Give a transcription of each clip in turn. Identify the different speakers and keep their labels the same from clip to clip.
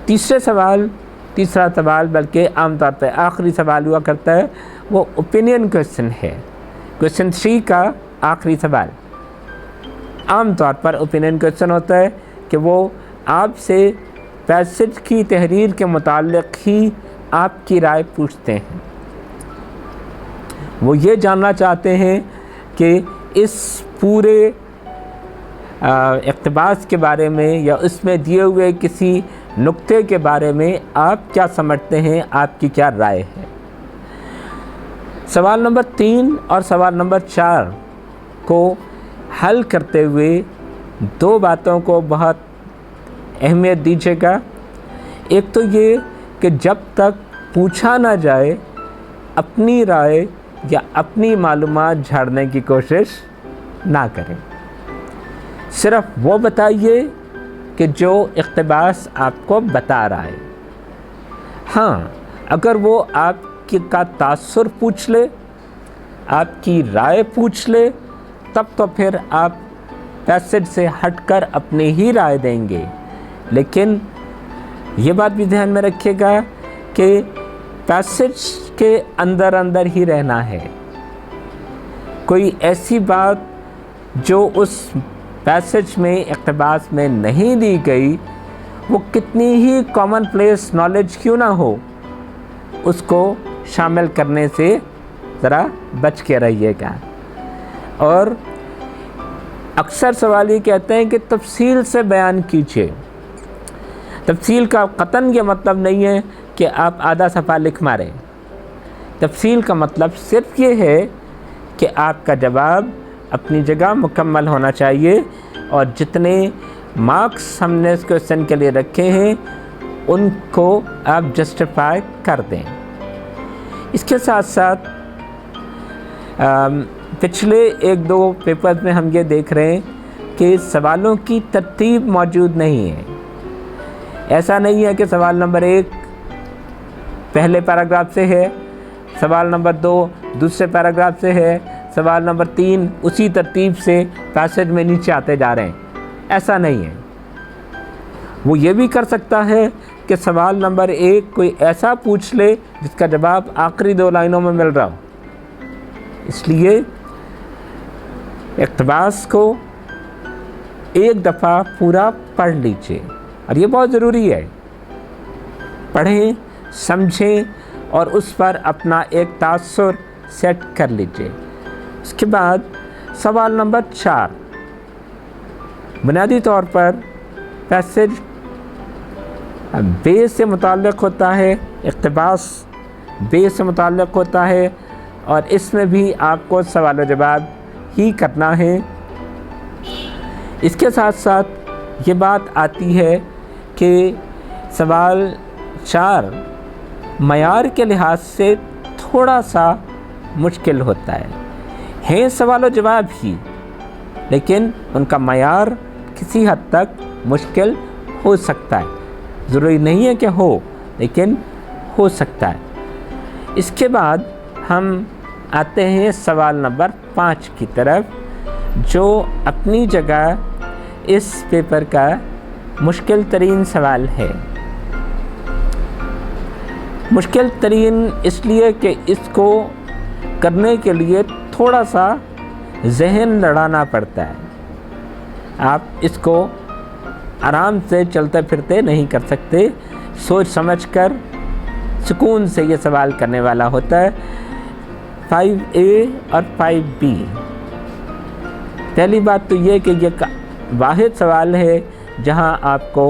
Speaker 1: تیسرا سوال بلکہ عام طور پہ آخری سوال ہوا کرتا ہے، وہ اوپینین کویسچن ہے۔ کویسچن 3 کا آخری سوال عام طور پر اوپینین کویسچن ہوتا ہے کہ وہ آپ سے پیسج کی تحریر کے متعلق ہی آپ کی رائے پوچھتے ہیں۔ وہ یہ جاننا چاہتے ہیں کہ اس پورے اقتباس کے بارے میں یا اس میں دیے ہوئے کسی نقطے کے بارے میں آپ کیا سمجھتے ہیں، آپ کی کیا رائے ہے۔ سوال نمبر 3 اور سوال نمبر 4 کو حل کرتے ہوئے 2 باتوں کو بہت اہمیت دیجیے گا۔ ایک تو یہ کہ جب تک پوچھا نہ جائے اپنی رائے یا اپنی معلومات جھاڑنے کی کوشش نہ کریں، صرف وہ بتائیے کہ جو اقتباس آپ کو بتا رہا ہے۔ ہاں، اگر وہ آپ کا تاثر پوچھ لے، آپ کی رائے پوچھ لے، تب تو پھر آپ پیسج سے ہٹ کر اپنی ہی رائے دیں گے۔ لیکن یہ بات بھی ذہن میں رکھیے گا کہ پیسج کے اندر ہی رہنا ہے۔ کوئی ایسی بات جو اس پیسج میں اقتباس میں نہیں دی گئی، وہ کتنی ہی کامن پلیس نالج کیوں نہ ہو، اس کو شامل کرنے سے ذرا بچ کے رہیے گا۔ اور اکثر سوال یہ کہتے ہیں کہ تفصیل سے بیان کیجیے۔ تفصیل کا قطعاً یہ مطلب نہیں ہے کہ آپ آدھا صفحہ لکھ ماریں۔ تفصیل کا مطلب صرف یہ ہے کہ آپ کا جواب اپنی جگہ مکمل ہونا چاہیے، اور جتنے مارکس ہم نے اس کویسچن کے لیے رکھے ہیں ان کو آپ جسٹیفائی کر دیں۔ اس کے ساتھ ساتھ پچھلے 1-2 پیپرز میں ہم یہ دیکھ رہے ہیں کہ سوالوں کی ترتیب موجود نہیں ہے۔ ایسا نہیں ہے کہ سوال نمبر 1 پہلے پیراگراف سے ہے، سوال نمبر 2 دوسرے پیراگراف سے ہے، سوال نمبر 3 اسی ترتیب سے پیسج میں نیچے آتے جا رہے ہیں۔ ایسا نہیں ہے۔ وہ یہ بھی کر سکتا ہے کہ سوال نمبر 1 کوئی ایسا پوچھ لے جس کا جواب آخری 2 لائنوں میں مل رہا ہو۔ اس لیے اقتباس کو ایک دفعہ پورا پڑھ لیجئے، اور یہ بہت ضروری ہے۔ پڑھیں، سمجھیں اور اس پر اپنا ایک تاثر سیٹ کر لیجئے۔ اس کے بعد سوال نمبر 4 بنیادی طور پر پیسج بیس سے متعلق ہوتا ہے، اقتباس بیس سے متعلق ہوتا ہے، اور اس میں بھی آپ کو سوال و جواب ہی کرنا ہے۔ اس کے ساتھ ساتھ یہ بات آتی ہے کہ سوال 4 معیار کے لحاظ سے تھوڑا سا مشکل ہوتا ہے سوال و جواب ہی، لیکن ان کا معیار کسی حد تک مشکل ہو سکتا ہے۔ ضروری نہیں ہے کہ ہو، لیکن ہو سکتا ہے۔ اس کے بعد ہم آتے ہیں سوال نمبر 5 کی طرف، جو اپنی جگہ اس پیپر کا مشکل ترین سوال ہے۔ مشکل ترین اس لیے کہ اس کو کرنے کے لیے تھوڑا سا ذہن لڑانا پڑتا ہے۔ آپ اس کو آرام سے چلتے پھرتے نہیں کر سکتے، سوچ سمجھ کر سکون سے یہ سوال کرنے والا ہوتا ہے۔ 5A اور 5B، پہلی بات تو یہ کہ یہ واحد سوال ہے جہاں آپ کو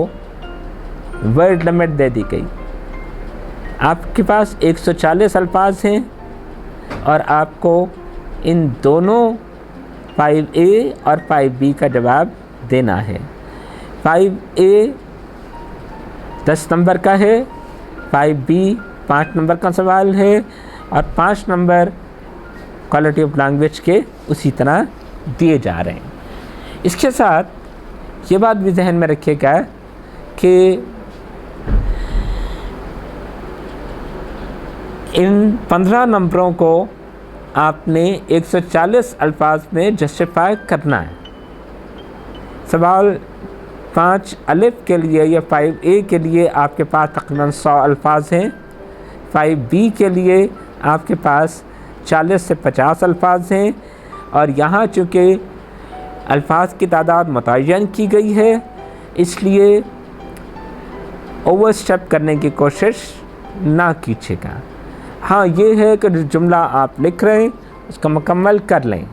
Speaker 1: ورڈ لمٹ دے دی گئی۔ آپ کے پاس 140 الفاظ ہیں اور آپ کو ان دونوں 5A اور 5B کا جواب دینا ہے۔ 5A 10 نمبر کا ہے، 5B 5 نمبر کا سوال ہے، اور 5 نمبر کوالٹی آف لینگویج کے اسی طرح دیے جا رہے ہیں۔ اس کے ساتھ یہ بات بھی ذہن میں رکھیے گا کہ ان 15 نمبروں کو آپ نے 140 الفاظ میں جسٹیفائی کرنا ہے۔ سوال 5 الف کے لیے یا 5A کے لیے آپ کے پاس تقریباً 100 الفاظ ہیں، 5B کے لیے آپ کے پاس 40 سے 50 الفاظ ہیں، اور یہاں چونکہ الفاظ کی تعداد متعین کی گئی ہے اس لیے اوور اسٹیپ کرنے کی کوشش نہ کیجیے گا۔ ہاں یہ ہے کہ جو جملہ آپ لکھ رہے ہیں اس کو مکمل کر لیں،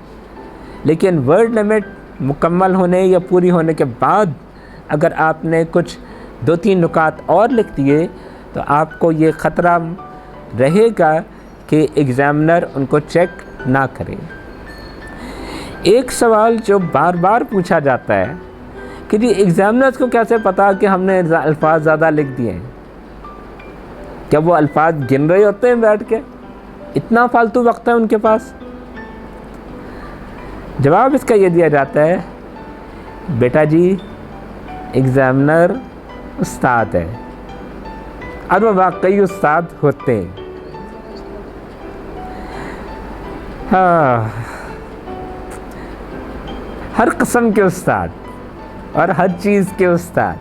Speaker 1: لیکن ورڈ لمٹ مکمل ہونے یا پوری ہونے کے بعد اگر آپ نے کچھ 2-3 نکات اور لکھ دیے تو آپ کو یہ خطرہ رہے گا کہ ایگزامنر ان کو چیک نہ کرے۔ ایک سوال جو بار بار پوچھا جاتا ہے کہ جی ایگزامنرز کو کیسے پتا کہ ہم نے الفاظ زیادہ لکھ دیے ہیں؟ کیا وہ الفاظ گن رہے ہوتے ہیں بیٹھ کے؟ اتنا فالتو وقت ہے ان کے پاس؟ جواب اس کا یہ دیا جاتا ہے، بیٹا جی ایگزامنر استاد ہے، اور وہ واقعی استاد ہوتے ہیں۔ ہاں، ہر قسم کے استاد اور ہر چیز کے استاد،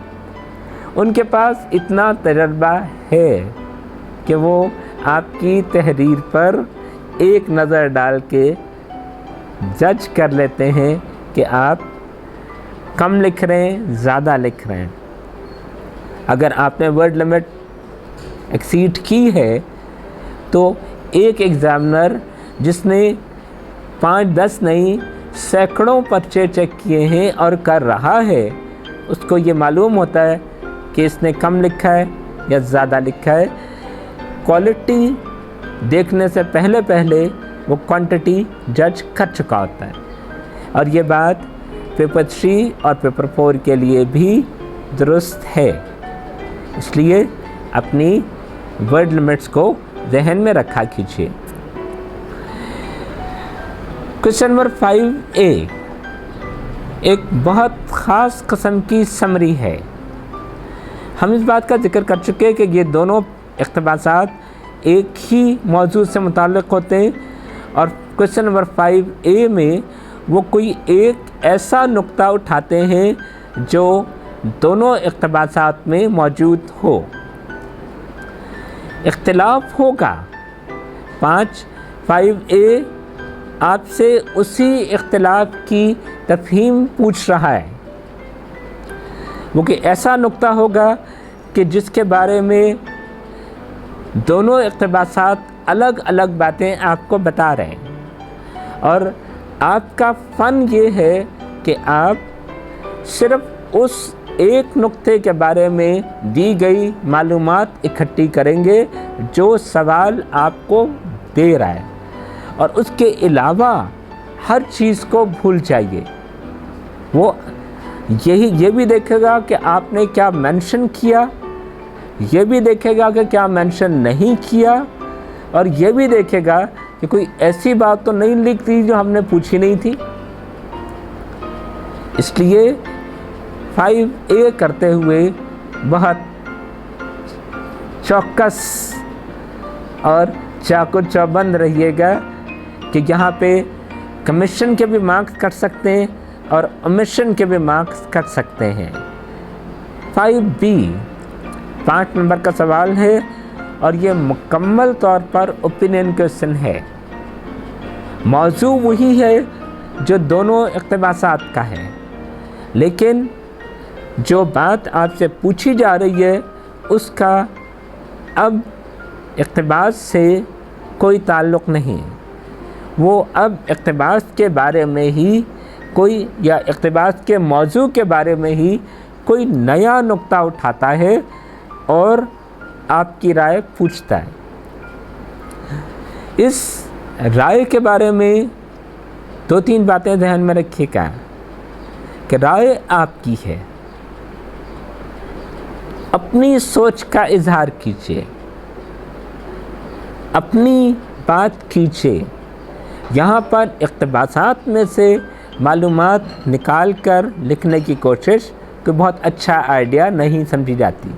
Speaker 1: ان کے پاس اتنا تجربہ ہے کہ وہ آپ کی تحریر پر ایک نظر ڈال کے جج کر لیتے ہیں کہ آپ کم لکھ رہے ہیں، زیادہ لکھ رہے ہیں۔ اگر آپ نے ورڈ لمٹ ایکسیڈ کی ہے تو ایک ایگزامنر جس نے 5-10 نہیں سینکڑوں پرچے چیک کیے ہیں اور کر رہا ہے، اس کو یہ معلوم ہوتا ہے کہ اس نے کم لکھا ہے یا زیادہ لکھا ہے۔ کوالٹی دیکھنے سے پہلے وہ کوانٹٹی جج کر چکا ہوتا ہے، اور یہ بات پیپر 3 اور پیپر 4 کے لیے بھی درست ہے۔ اس لیے اپنی ورڈ لمٹس کو ذہن میں رکھا کیجیے۔ کویسچن نمبر 5A ایک بہت خاص قسم کی سمری ہے۔ ہم اس بات کا ذکر کر چکے کہ یہ دونوں اقتباسات ایک ہی موضوع سے متعلق ہوتے ہیں، اور کویسچن نمبر 5A میں وہ کوئی ایک ایسا نقطہ اٹھاتے ہیں جو دونوں اقتباسات میں موجود ہو۔ اختلاف ہوگا۔ 5A آپ سے اسی اختلاف کی تفہیم پوچھ رہا ہے، وہ کہ ایسا نقطہ ہوگا کہ جس کے بارے میں دونوں اقتباسات الگ الگ باتیں آپ کو بتا رہے ہیں، اور آپ کا فن یہ ہے کہ آپ صرف اس ایک نقطے کے بارے میں دی گئی معلومات اکٹھی کریں گے جو سوال آپ کو دے رہا ہے، اور اس کے علاوہ ہر چیز کو بھول جائیے۔ وہ یہ بھی دیکھے گا کہ آپ نے کیا مینشن کیا، یہ بھی دیکھے گا کہ کیا مینشن نہیں کیا، اور یہ بھی دیکھے گا کہ کوئی ایسی بات تو نہیں لکھ دی جو ہم نے پوچھی نہیں تھی۔ اس لیے 5A کرتے ہوئے بہت چوکس اور چاقو چوبند رہیے گا کہ یہاں پہ کمیشن کے بھی مارکس کٹ سکتے ہیں اور اومیشن کے بھی مارکس کٹ سکتے ہیں۔ 5B 5 نمبر کا سوال ہے، اور یہ مکمل طور پر اوپینین کویسچن ہے۔ موضوع وہی ہے جو دونوں اقتباسات کا ہے، لیکن جو بات آپ سے پوچھی جا رہی ہے اس کا اب اقتباس سے کوئی تعلق نہیں۔ وہ اب اقتباس کے بارے میں ہی کوئی، یا اقتباس کے موضوع کے بارے میں ہی کوئی نیا نقطہ اٹھاتا ہے اور آپ کی رائے پوچھتا ہے۔ اس رائے کے بارے میں 2-3 باتیں ذہن میں رکھیے گا کہ رائے آپ کی ہے، اپنی سوچ کا اظہار کیجیے، اپنی بات کیجیے۔ یہاں پر اقتباسات میں سے معلومات نکال کر لکھنے کی کوشش کوئی بہت اچھا آئیڈیا نہیں سمجھی جاتی۔